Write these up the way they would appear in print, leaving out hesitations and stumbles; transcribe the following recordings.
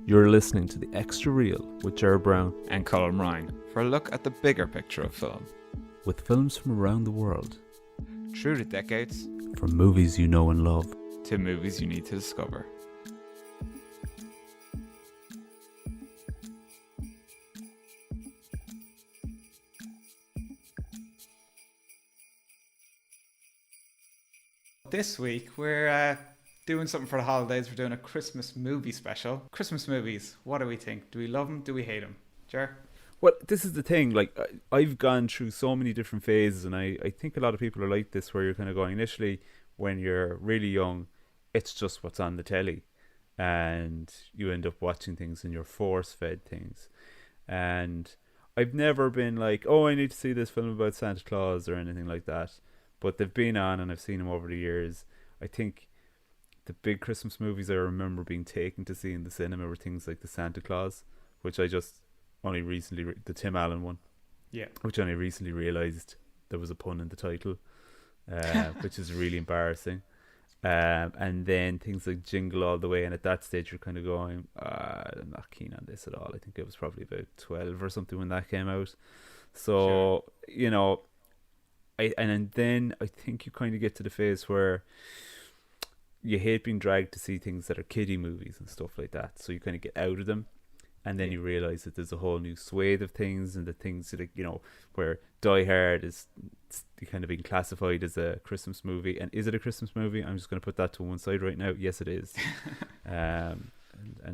You're listening to The Extra Real with Jared Brown and Colin Ryan for a look at the bigger picture of film. with films from around the world, Through the decades, from movies you know and love. to movies you need to discover. This week we're doing something for the holidays. We're doing a Christmas movie special. Christmas movies, what do we think? Do we love them? Do we hate them? Jer? Well, this is the thing, like, I've gone through so many different phases, and I think a lot of people are like this, where you're kind of going, initially, when you're really young, it's just what's on the telly, and you end up watching things and you're force-fed things. And I've never been like, oh, I need to see this film about Santa Claus or anything like that, but they've been on and I've seen them over the years. I think the big Christmas movies I remember being taken to see in the cinema were things like The Santa Claus, which I just only recently, the Tim Allen one, Yeah. which I only recently realised there was a pun in the title, which is really embarrassing. And then things like Jingle All the Way, and at that stage you're kind of going, I'm not keen on this at all. I think it was probably about 12 or something when that came out. So, you know, then I think you kind of get to the phase where you hate being dragged to see things that are kiddie movies and stuff like that. So you kind of get out of them. And then you realise that there's a whole new swathe of things, and the things that, you know, where Die Hard is kind of being classified as a Christmas movie. And is it a Christmas movie? I'm just going to put that to one side right now. Yes, it is. And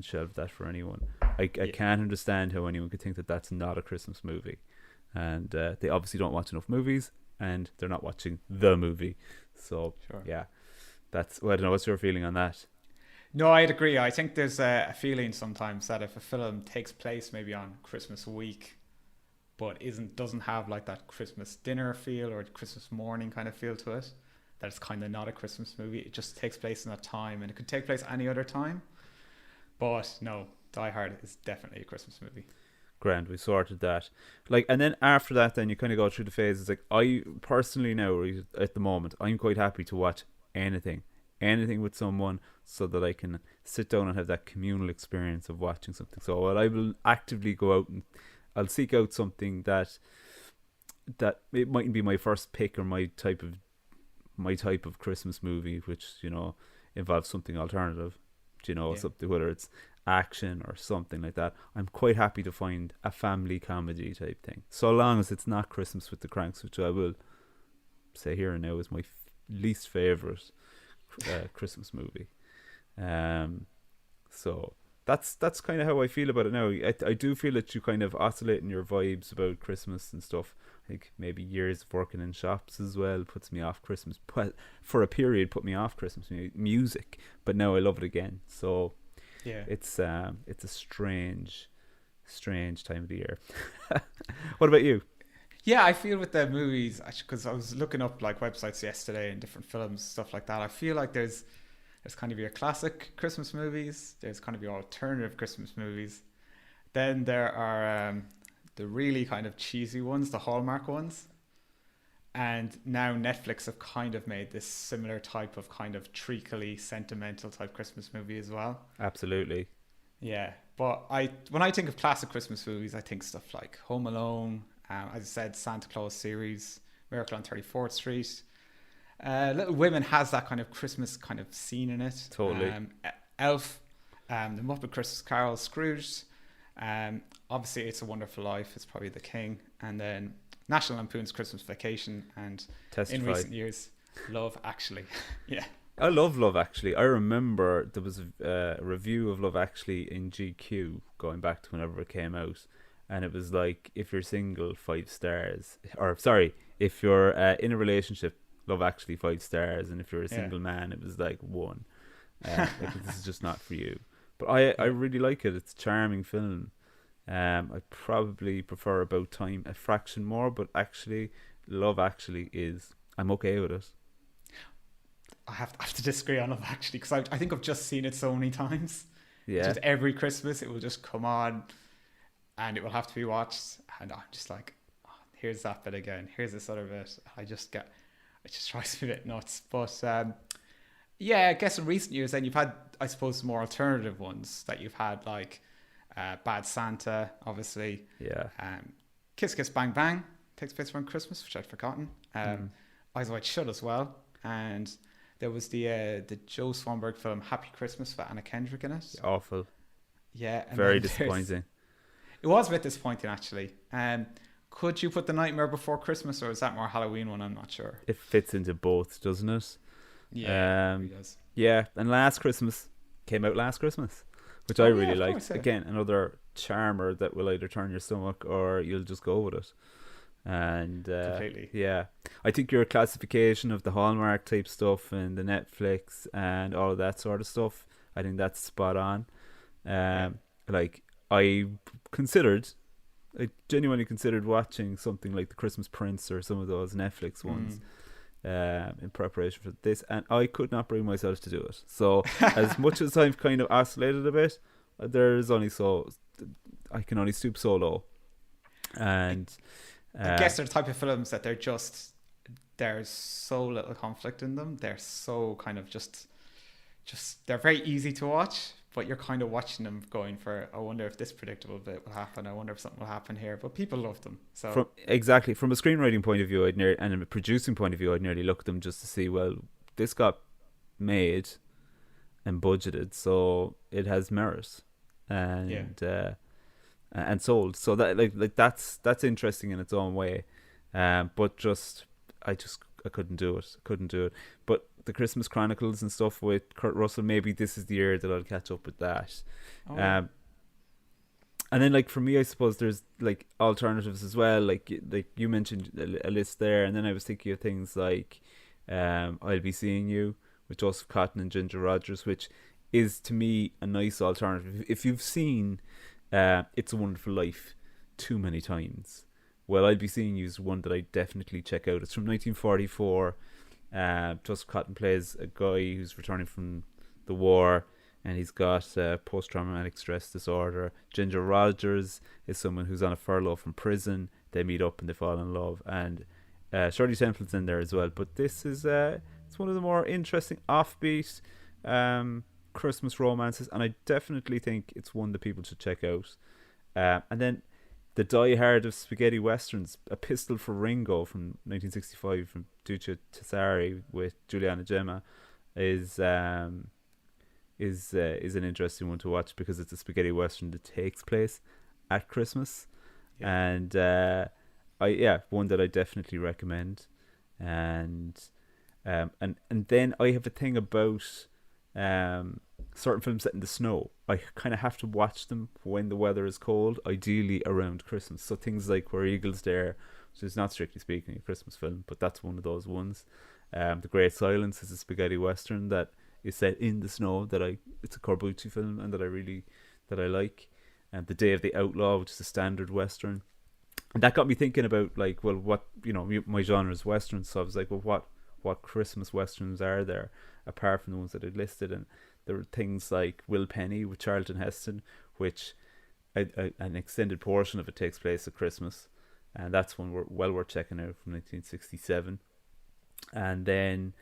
shelve that for anyone. I can't understand how anyone could think that that's not a Christmas movie. And they obviously don't watch enough movies, and they're not watching the movie. So, yeah, that's, well, I don't know, what's your feeling on that? No, I'd agree. I think there's a feeling sometimes that if a film takes place maybe on Christmas week, but doesn't have like that Christmas dinner feel or Christmas morning kind of feel to it, that it's kind of not a Christmas movie. It just takes place in that time, and it could take place any other time. But no, Die Hard is definitely a Christmas movie. Grand, we sorted that. Like, and then after that, then you kind of go through the phases. Like, I personally now, at the moment, I'm quite happy to watch anything with someone, so that I can sit down and have that communal experience of watching something. So I will actively go out and I'll seek out something that it mightn't be my first pick or my type of Christmas movie, which, you know, involves something alternative, you know, something, whether it's action or something like that. I'm quite happy to find a family comedy type thing, so long as it's not Christmas with the Cranks, which I will say here and now is my least favourite Christmas movie. So that's kind of how I feel about it now. I do feel that you kind of oscillate in your vibes about Christmas and stuff. I think maybe years of working in shops as well puts me off Christmas. For a period, put me off Christmas music, but now I love it again. So yeah, it's a strange time of the year. What about you? Yeah, I feel with the movies, because I was looking up like websites yesterday and different films, stuff like that. I feel like there's kind of your classic Christmas movies. There's kind of your alternative Christmas movies. Then there are the really kind of cheesy ones, the Hallmark ones. And now Netflix have kind of made this similar type of kind of treacly, sentimental type Christmas movie as well. Absolutely. Yeah, but when I think of classic Christmas movies, I think stuff like Home Alone, as I said, Santa Claus series, Miracle on 34th Street. Little Women has that kind of Christmas kind of scene in it. Totally. Elf, The Muppet Christmas Carol, Scrooge. Obviously, It's a Wonderful Life is probably the king. And then National Lampoon's Christmas Vacation. And Testify. In recent years, Love Actually. Yeah. I love Love Actually. I remember there was a review of Love Actually in GQ going back to whenever it came out. And it was like, if you're single, 5 stars. Or, sorry, if you're in a relationship, Love Actually, 5 stars. And if you're a single man, it was like 1. Like, this is just not for you. But I really like it. It's a charming film. I probably prefer About Time a fraction more, but actually, Love Actually is, I'm okay with it. I have to disagree on Love Actually, because I think I've just seen it so many times. Yeah. Just every Christmas, it will just come on. And it will have to be watched, and I'm just like, oh, here's that bit again. Here's this other bit. It just drives me a bit nuts. But Yeah, I guess in recent years, then you've had, I suppose, more alternative ones that you've had, like Bad Santa, obviously. Yeah. Kiss Kiss Bang Bang takes place around Christmas, which I'd forgotten. Mm. Eyes Wide Shut as well, and there was the Joe Swanberg film Happy Christmas with Anna Kendrick in it. Awful. Yeah, and Very then there's disappointing. it was a bit disappointing actually. Could you put The Nightmare Before Christmas, or is that more Halloween one? I'm not sure. It fits into both, doesn't it? Yeah, Um, it does. yeah, and Last Christmas came out last Christmas, which I Oh yeah, really of course. liked. Yeah. Again, another charmer that will either turn your stomach or you'll just go with it. And Completely. yeah, I think your classification of the Hallmark type stuff and the Netflix and all of that sort of stuff, I think that's spot on. Yeah. Like I considered, I genuinely considered watching something like The Christmas Prince or some of those Netflix ones in preparation for this, and I could not bring myself to do it. So as much as I've kind of oscillated a bit, there's only so I can only stoop so low, and I guess they're the type of films that there's so little conflict in them. They're so kind of just they're very easy to watch, but you're kind of watching them going for, I wonder if this predictable bit will happen. I wonder if something will happen here. But people love them. So from a screenwriting point of view, and a producing point of view, I'd nearly look at them just to see, well, this got made and budgeted, so it has merit, and and sold. So that that's interesting in its own way. But I couldn't do it. Couldn't do it. But the Christmas Chronicles and stuff with Kurt Russell, maybe this is the year that I'll catch up with that. oh, And then, like, for me, I suppose there's like alternatives as well. Like you mentioned a list there, and then I was thinking of things like I'll Be Seeing You with Joseph Cotton and Ginger Rogers, which is to me a nice alternative. If you've seen It's a Wonderful Life too many times, well, I'll Be Seeing You is one that I definitely check out. It's from 1944. Joseph Cotton plays a guy who's returning from the war, and he's got post-traumatic stress disorder. Ginger Rogers is someone who's on a furlough from prison. They meet up and they fall in love, and Shirley Temple's in there as well. But this is it's one of the more interesting offbeat Christmas romances, and I definitely think it's one that people should check out. And then The Die Hard of Spaghetti Westerns, A Pistol for Ringo from 1965 from Duccio Cesare with Giuliana Gemma is an interesting one to watch because it's a spaghetti western that takes place at Christmas, and one that I definitely recommend. And then I have a thing about certain films set in the snow. I kind of have to watch them when the weather is cold, ideally around Christmas. So things like Where Eagles Dare, which is not strictly speaking a Christmas film, but that's one of those ones. The Great Silence is a spaghetti western that is set in the snow. It's a Corbucci film, and that I like. And The Day of the Outlaw, which is a standard western. And that got me thinking about, like, well, what, my genre is westerns, so I was like, well, what Christmas westerns are there apart from the ones that I listed? And there were things like Will Penny with Charlton Heston, which an extended portion of it takes place at Christmas, and that's one well worth checking out, from 1967. And then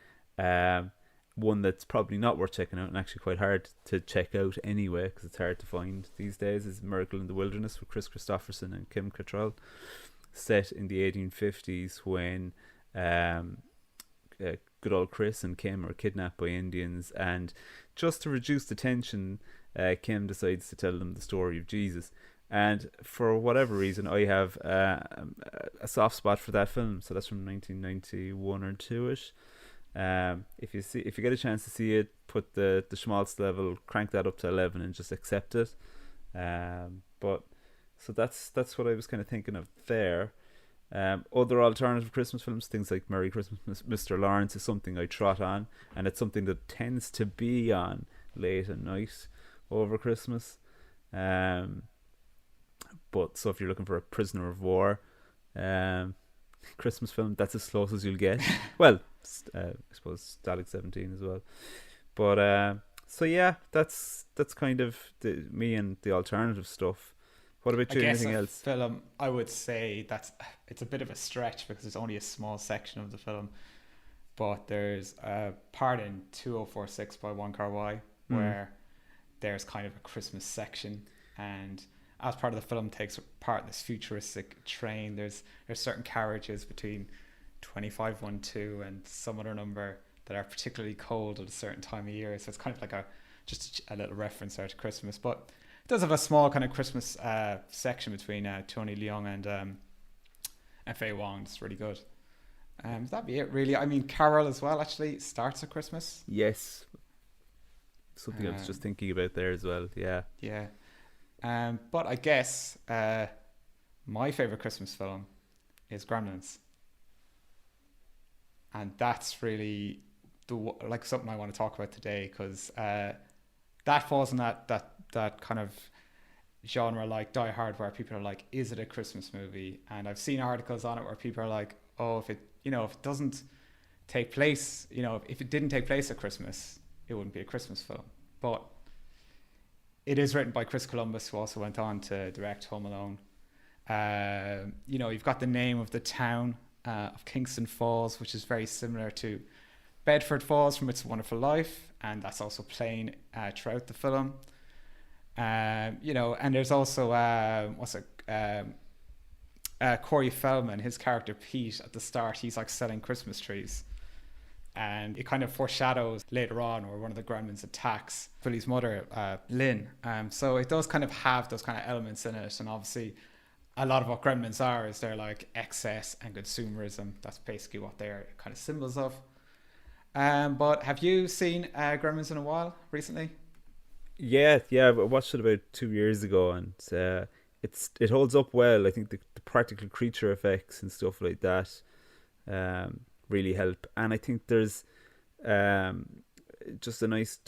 one that's probably not worth checking out and actually quite hard to check out anyway because it's hard to find these days is Miracle in the Wilderness with Chris Christopherson and Kim Cattrall, set in the 1850s when good old Chris and Kim are kidnapped by Indians, and just to reduce the tension, Kim decides to tell them the story of Jesus. And for whatever reason, I have a soft spot for that film. So that's from 1991 or 2ish. If you get a chance to see it, put the schmaltz level, crank that up to 11, and just accept it. But so that's what I was kind of thinking of there. Other alternative Christmas films, things like Merry Christmas, Mr. Lawrence, is something I trot on, and it's something that tends to be on late at night over Christmas. But so if you're looking for a prisoner of war Christmas film, that's as close as you'll get. Well, I suppose Stalag 17 as well. But so yeah, that's kind of me and the alternative stuff. What about you? Anything else? Film, I would say it's a bit of a stretch because it's only a small section of the film. But there's a part in 2046 by One Car Y Mm. where there's kind of a Christmas section, and as part of the film takes part in this futuristic train. There's certain carriages between 2512 and some other number that are particularly cold at a certain time of year. So it's kind of like a little reference there to Christmas. But it does have a small kind of Christmas section between Tony Leung and F.A. Wong. It's really good. That'd be it, really. I mean, Carol as well actually starts at Christmas. Yes, something I was just thinking about there as well. Yeah. Yeah. But I guess my favorite Christmas film is Gremlins, and that's really like something I want to talk about today, because that falls in that kind of genre like Die Hard, where people are like, is it a Christmas movie? And I've seen articles on it where people are like, oh, if it doesn't take place, if it didn't take place at Christmas, it wouldn't be a Christmas film. But it is written by Chris Columbus, who also went on to direct Home Alone. You've got the name of the town of Kingston Falls, which is very similar to Bedford Falls from It's a Wonderful Life, and that's also playing throughout the film. And there's also Corey Feldman, his character Pete, at the start, he's like selling Christmas trees. And it kind of foreshadows later on where one of the Gremlins attacks Billy's mother, Lynn. So it does kind of have those kind of elements in it. And obviously, a lot of what Gremlins are is they're like excess and consumerism. That's basically what they're kind of symbols of. But have you seen Gremlins in a while recently? Yeah. I watched it about 2 years ago, and it holds up well. I think the practical creature effects and stuff like that really help, and I think there's just a nice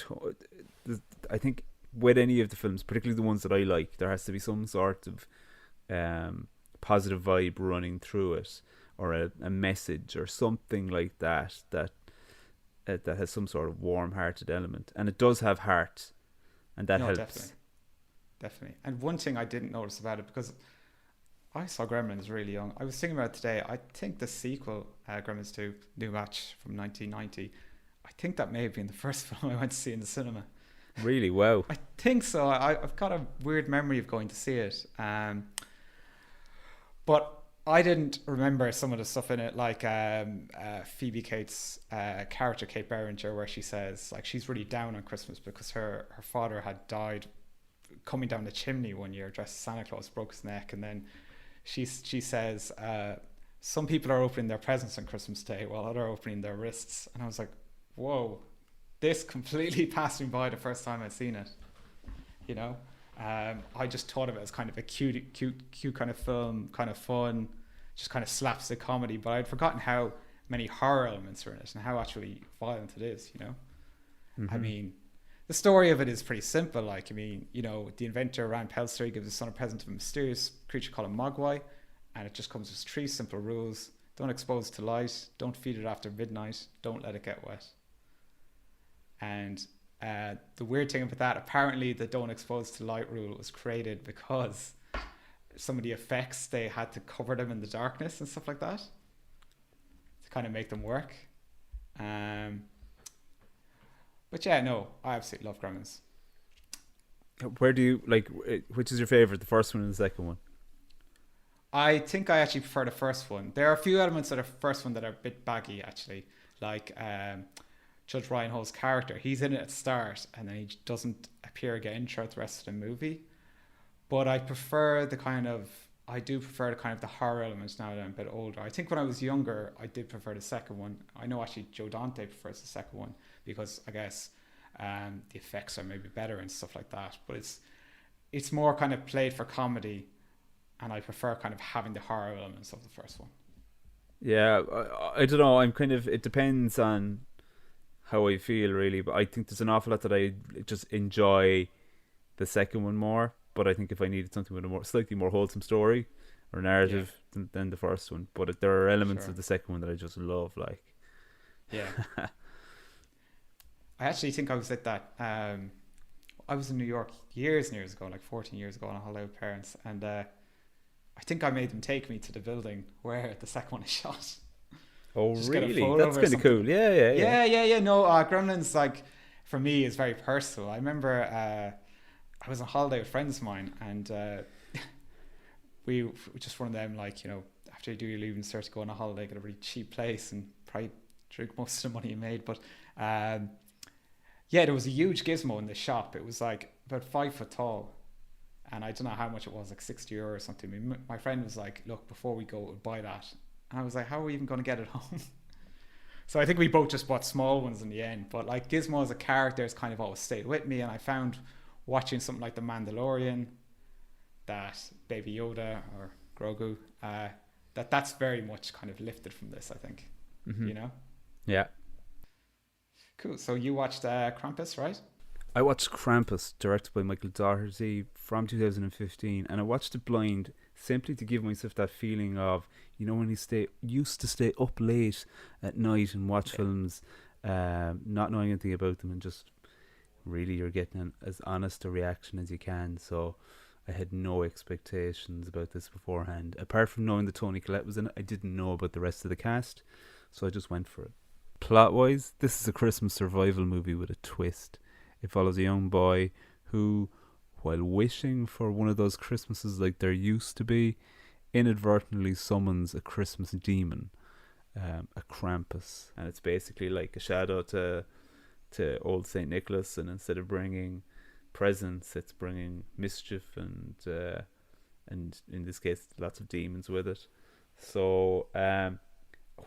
I think with any of the films, particularly the ones that I like, there has to be some sort of positive vibe running through it, or a message or something like that has some sort of warm-hearted element, and it does have heart, and that helps. Definitely. And one thing I didn't notice about it, because I saw Gremlins really young. I was thinking about it today. I think the sequel, Gremlins 2, New Batch from 1990, I think that may have been the first film I went to see in the cinema. Really? Wow. I think so. I've got a weird memory of going to see it. But I didn't remember some of the stuff in it, like Phoebe Cates' character, Kate Beringer, where she says like she's really down on Christmas because her father had died coming down the chimney one year dressed as Santa Claus, broke his neck, and then she says some people are opening their presents on Christmas Day while others are opening their wrists. And I was like, whoa, this completely passed me by the first time I'd seen it. I just thought of it as kind of a cute kind of film, kind of fun, just kind of slapstick comedy, but I'd forgotten how many horror elements are in it and how actually violent it is. Mm-hmm. I mean, the story of it is pretty simple. Like, the inventor, Rand Pelster, gives his son a present of a mysterious creature called a mogwai, and it just comes with 3 simple rules. Don't expose it to light, don't feed it after midnight, don't let it get wet. And the weird thing about that, apparently the don't expose to light rule was created because some of the effects, they had to cover them in the darkness and stuff like that to kind of make them work. But yeah, no, I absolutely love Gremlins. Where do you like? Which is your favorite? The first one or the second one? I think I actually prefer the first one. There are a few elements of the first one that are a bit baggy, actually. Like Judge Ryan Hall's character, he's in it at the start and then he doesn't appear again throughout the rest of the movie. But I prefer the kind of the horror elements now that I'm a bit older. I think when I was younger, I did prefer the second one. I know actually Joe Dante prefers the second one because I guess the effects are maybe better and stuff like that. But it's more kind of played for comedy, and I prefer kind of having the horror elements of the first one. Yeah, I don't know. It depends on how I feel, really. But I think there's an awful lot that I just enjoy the second one more. But I think if I needed something with a slightly more wholesome story or narrative than the first one. But there are elements of the second one that I just love, like. Yeah. I actually think I was at that. I was in New York years and years ago, like 14 years ago, on a holiday with parents, and I think I made them take me to the building where the second one is shot. Oh, Just get a really? photo That's of or kind of something. cool. Yeah, yeah, yeah. Yeah. No, Gremlins, like, for me, is very personal. I remember I was on holiday with friends of mine, and we just one of them, like, after you do your leaving cert, to go on a holiday, get a really cheap place, and probably drink most of the money you made. But um, yeah, there was a huge gizmo in the shop. It was like about 5 foot tall, and I don't know how much it was, like 60 euro or something. My friend was like, "Look, before we go, we'll buy that." And I was like, "How are we even going to get it home?" So I think we both just bought small ones in the end. But like Gizmo as a character has kind of always stayed with me, and I found watching something like The Mandalorian that Baby Yoda or Grogu, that's very much kind of lifted from this. I think, Hmm. you know. Yeah. Cool. So you watched Krampus, right? I watched Krampus, directed by Michael Dougherty from 2015, and I watched it blind simply to give myself that feeling of, when you used to stay up late at night and watch Yeah. films, not knowing anything about them, and just really you're getting as honest a reaction as you can. So I had no expectations about this beforehand. Apart from knowing that Tony Collette was in it, I didn't know about the rest of the cast, so I just went for it. Plot wise, this is a Christmas survival movie with a twist. It follows a young boy who, while wishing for one of those Christmases like there used to be, inadvertently summons a Christmas demon, a Krampus. And it's basically like a shadow to old St. Nicholas, and instead of bringing presents, it's bringing mischief and in this case, lots of demons with it. So,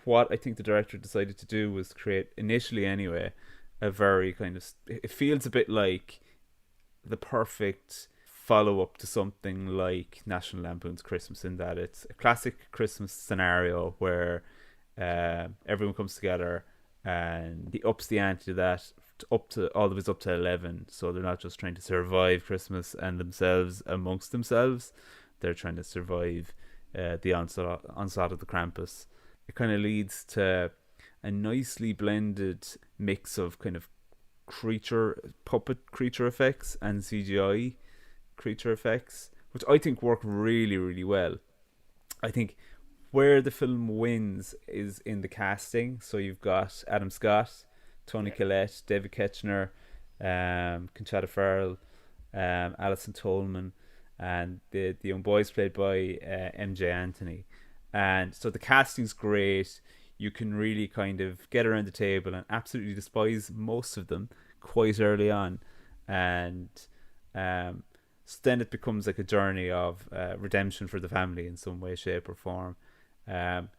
what I think the director decided to do was create, initially anyway, a very kind of, it feels a bit like the perfect follow up to something like National Lampoon's Christmas, in that it's a classic Christmas scenario where everyone comes together and he ups the ante to that, up to all of it's up to 11, so they're not just trying to survive Christmas and themselves amongst themselves, they're trying to survive the onslaught of the Krampus. It kind of leads to a nicely blended mix of kind of puppet creature effects and CGI creature effects, which I think work really, really well. I think where the film wins is in the casting. So you've got Adam Scott, Tony Yeah. Collette, David Ketchner, Conchata Farrell, Alison Tolman, and the young boys played by MJ Anthony. And so the casting's great. You can really kind of get around the table and absolutely despise most of them quite early on. And um, so then it becomes like a journey of redemption for the family in some way, shape, or form. Um,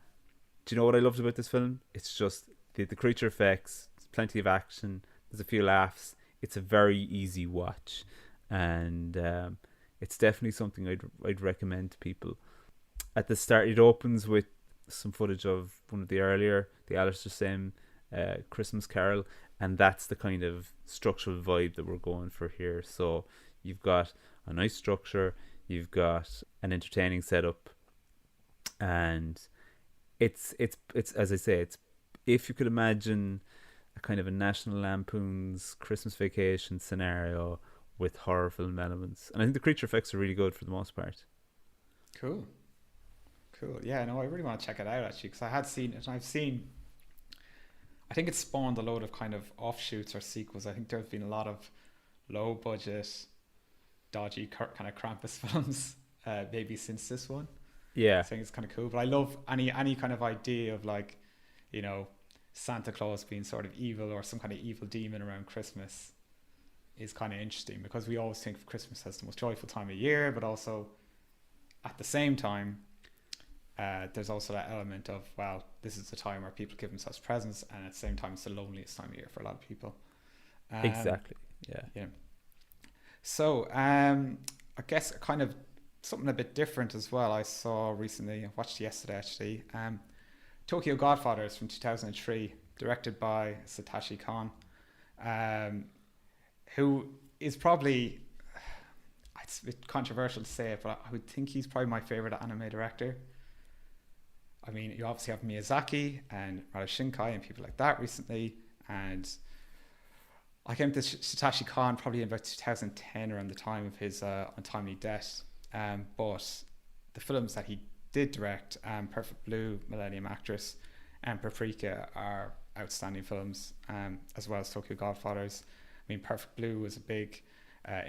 do you know what I loved about this film? It's just the creature effects, plenty of action, there's a few laughs. It's a very easy watch, and it's definitely something I'd recommend to people. At the start, it opens with some footage of one of the Alistair Sim Christmas Carol, and that's the kind of structural vibe that we're going for here. So you've got a nice structure, you've got an entertaining setup, and it's as I say, it's, if you could imagine a kind of a National Lampoon's Christmas Vacation scenario with horror film elements, and I think the creature effects are really good for the most part. Cool. Cool. Yeah, no, I really want to check it out actually, because I had seen it and I've seen. I think it's spawned a load of kind of offshoots or sequels. I think there's been a lot of low budget, dodgy kind of Krampus films, maybe since this one. Yeah, I think it's kind of cool. But I love any kind of idea of like, you know, Santa Claus being sort of evil or some kind of evil demon around Christmas is kind of interesting, because we always think of Christmas as the most joyful time of year, but also at the same time, there's also that element of, well, this is the time where people give themselves presents, and at the same time, it's the loneliest time of year for a lot of people. Um, exactly. Yeah. yeah. So, I guess kind of something a bit different as well. I saw recently, I watched yesterday actually. Tokyo Godfathers from 2003, directed by Satoshi Kon, um, who is probably, it's a bit controversial to say it, but I would think he's probably my favorite anime director. I mean, you obviously have Miyazaki and Maruo Shinkai and people like that recently, and I came to Satoshi Kon probably in about 2010, around the time of his untimely death. But the films that he did direct, Perfect Blue, Millennium Actress, and Paprika are outstanding films, as well as Tokyo Godfathers. I mean, Perfect Blue was a big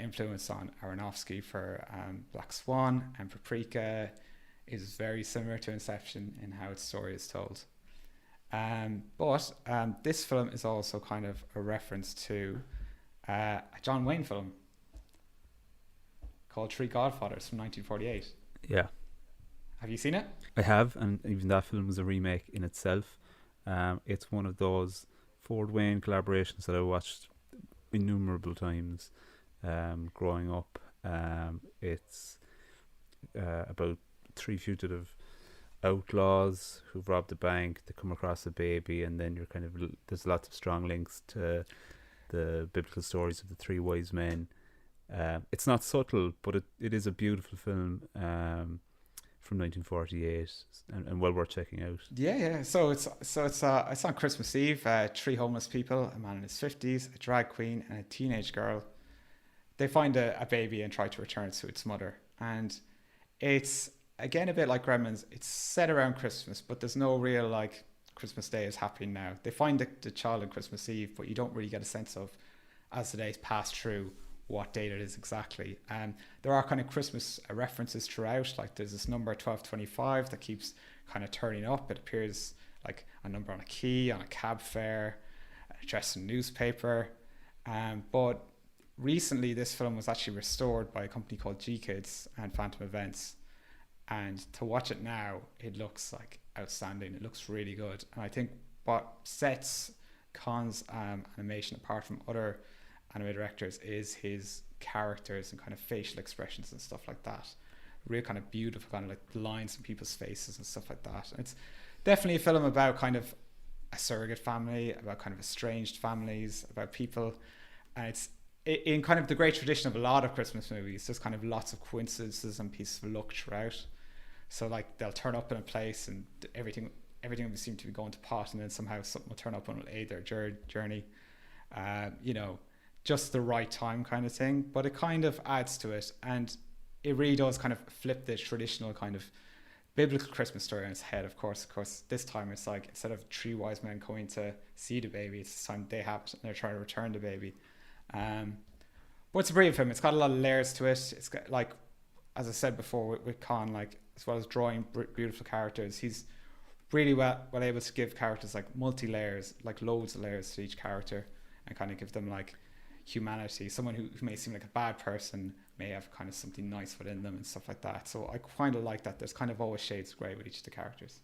influence on Aronofsky for Black Swan, and Paprika is very similar to Inception in how its story is told. But this film is also kind of a reference to a John Wayne film called Three Godfathers from 1948. Yeah, Have you seen it? I have, and even that film was a remake in itself. It's one of those Ford Wayne collaborations that I watched innumerable times growing up. It's about three fugitive outlaws who've robbed a bank. They come across a baby, and then there's lots of strong links to the biblical stories of the three wise men. It's not subtle, but it is a beautiful film from 1948, and well worth checking out. Yeah. So it's on Christmas Eve. Three homeless people, a man in his 50s, a drag queen, and a teenage girl. They find a baby and try to return it to its mother. And it's again a bit like Gremlins. It's set around Christmas, but there's no real like Christmas Day is happening now. They find the child on Christmas Eve, but you don't really get a sense of, as the days pass through, what date it is exactly. And there are kind of Christmas references throughout. Like there's this number 1225 that keeps kind of turning up. It appears like a number on a key, on a cab fare, addressed in a newspaper. But recently this film was actually restored by a company called G Kids and Phantom Events. And to watch it now, it looks like outstanding. It looks really good. And I think what sets Khan's animation apart from other anime directors is his characters and kind of facial expressions and stuff like that. Real kind of beautiful kind of like lines in people's faces and stuff like that. And it's definitely a film about kind of a surrogate family, about kind of estranged families, about people. And it's in kind of the great tradition of a lot of Christmas movies. There's kind of lots of coincidences and pieces of luck throughout. So like they'll turn up in a place and everything will seem to be going to pot, and then somehow something will turn up and will aid their journey. Just the right time kind of thing, but it kind of adds to it, and it really does kind of flip the traditional kind of biblical Christmas story on its head. Of course, this time it's like instead of three wise men coming to see the baby, it's this time they have it and they're trying to return the baby. But it's a brilliant film. It's got a lot of layers to it. It's got, like, as I said before with Khan, like as well as drawing beautiful characters, he's really well able to give characters like multi-layers, like loads of layers to each character, and kind of give them like humanity. Someone who may seem like a bad person may have kind of something nice within them and stuff like that. So I kind of like that there's kind of always shades of grey with each of the characters.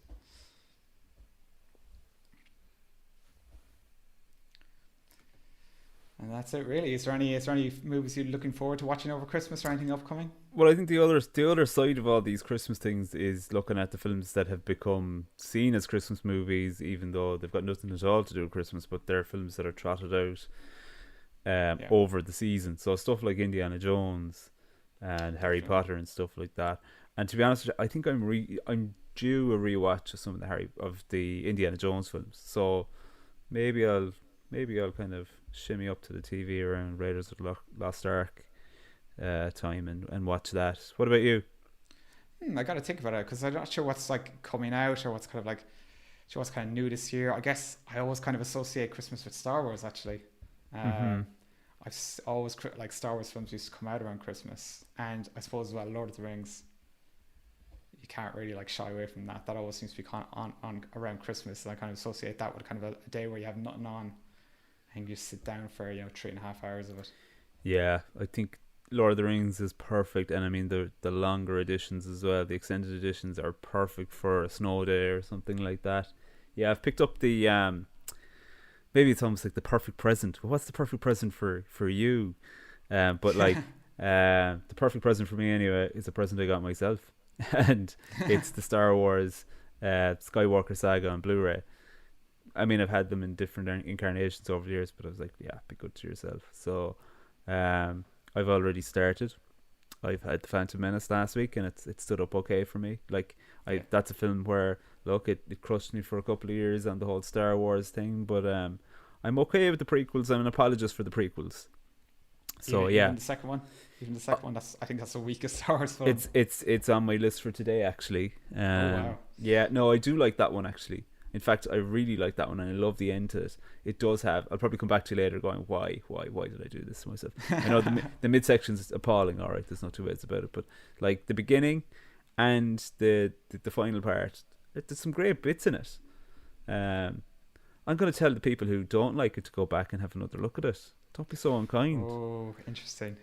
And that's it really. Is there any movies you're looking forward to watching over Christmas or anything upcoming? Well, I think the other side of all these Christmas things is looking at the films that have become seen as Christmas movies, even though they've got nothing at all to do with Christmas, but they're films that are trotted out over the season. So stuff like Indiana Jones and Harry Potter and stuff like that. And to be honest, I think I'm due a rewatch of some of the Indiana Jones films. So maybe I'll kind of shimmy up to the TV around Raiders of the Lost Ark time and watch that. What about you? I got to think about it because I'm not sure what's like coming out or what's kind of new this year. I guess I always kind of associate Christmas with Star Wars actually. I've always like Star Wars films used to come out around Christmas, and I suppose as well Lord of the Rings, you can't really like shy away from that. That always seems to be on around Christmas, and I kind of associate that with kind of a day where you have nothing on and you sit down for 3.5 hours of it. Yeah, I think Lord of the Rings is perfect, and I mean the longer editions as well, the extended editions are perfect for a snow day or something like that. Yeah, I've picked up the maybe it's almost like the perfect present. Well, what's the perfect present for you? But like the perfect present for me anyway is a present I got myself, and it's the Star Wars Skywalker Saga on Blu-ray. I mean, I've had them in different incarnations over the years, but I was like, yeah, be good to yourself. So I've already started. I've had The Phantom Menace last week, and it stood up okay for me. Like, that's a film where, look, it crushed me for a couple of years on the whole Star Wars thing, but I'm okay with the prequels. I'm an apologist for the prequels. So even the second one, I think that's the weakest Star Wars film. It's on my list for today, actually. Oh wow! Yeah, no, I do like that one actually. In fact, I really like that one, and I love the end to it. It does have. I'll probably come back to you later, going, why did I do this to myself? I know the midsection is appalling. All right, there's no two ways about it, but like the beginning and the final part, there's some great bits in it. I'm going to tell the people who don't like it to go back and have another look at it. Don't be so unkind. Oh, interesting.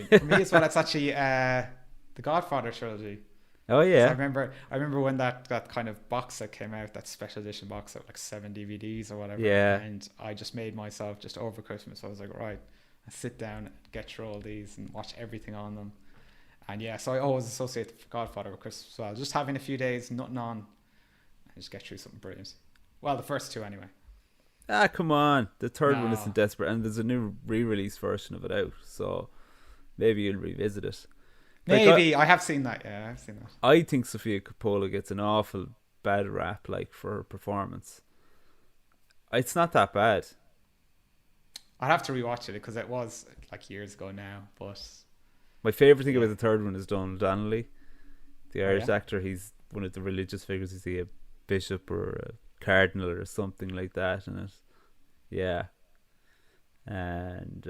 For me as well, it's actually the Godfather trilogy. Oh yeah. So I remember when that kind of box set came out, that special edition box set, like 7 DVDs or whatever. Yeah. And I just made myself just over Christmas. I was like, right, I sit down and get through all these and watch everything on them. And yeah, so I always associate Godfather with Christmas as well. Just having a few days, nothing on, and just get through something brilliant. Well, the first two anyway. Ah, come on. The third one isn't desperate, and there's a new re-release version of it out, so maybe you'll revisit it. Maybe. I have seen that, yeah. I've seen that. I think Sofia Coppola gets an awful bad rap, like, for her performance. It's not that bad. I'd have to rewatch it because it was like years ago now, but... My favourite thing about the third one is Donald Donnelly, the Irish actor. He's one of the religious figures. Is he a bishop or a cardinal or something like that in it? Yeah. And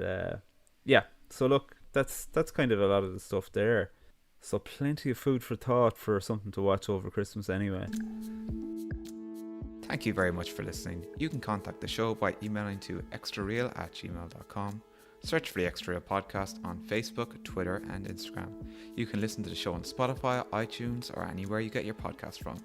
so look, that's kind of a lot of the stuff there. So plenty of food for thought for something to watch over Christmas anyway. Thank you very much for listening. You can contact the show by emailing to extrareal@gmail.com. Search for the Extra Real Podcast on Facebook, Twitter and Instagram. You can listen to the show on Spotify, iTunes or anywhere you get your podcast from.